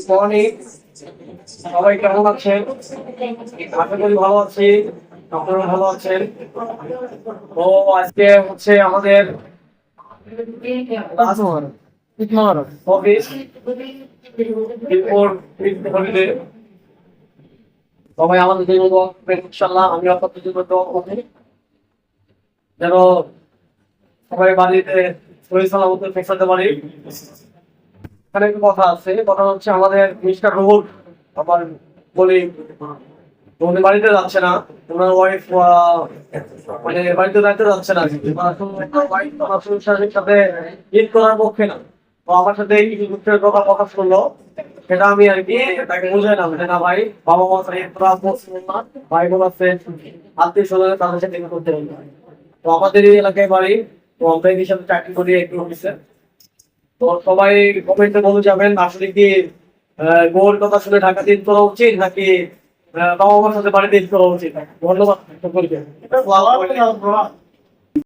Morning, সবাই কেমন আছেন? আশা করি ভালো আছি, আপনারা ভালো আছেন। তো আজকে হচ্ছে আমাদের অফিস হলিডে। সবাই আমাদের জন্য দোয়া করবেন ইনশাআল্লাহ। আমি আপনাদের জন্য দোয়া করব যেন সবাই বাড়িতে শরীর সালামতে পৌঁছাতে পারি। এখানে একটা কথা আছে, কথা হচ্ছে আমাদের মিস্টার রোবট আমার বলি উনি বাড়িতে যাচ্ছে না, ওনার ওয়াইফ মানে বাড়িতে যাইতে যাচ্ছে না। ওয়াইফ আমার সংসারের সাথে ঈদ করার পক্ষে না, তো আমার সাথে কিছু দুঃখের কথা প্রকাশ করলো। সেটা আমি আর কি তাকে বুঝাইলাম যে না ভাই, বাবা মা সাথে ঈদ করা পছন্দ না, ভাই বোন আছে, আত্মীয় স্বজন তাদের সাথে ঈদ করতে হবে। তো আমাদের এই এলাকায় বাড়ি, তো আমরা এই হিসাবে চাকরি করি একটু অফিসে। তো সবাই কমেন্টে বলে যাবেন আসলে কি গোর কথা শুনে ঢাকা ঈদ করা উচিত নাকি বাবা মার সাথে বাড়িতে ঈদ করা উচিত। ধন্যবাদ সকলকে।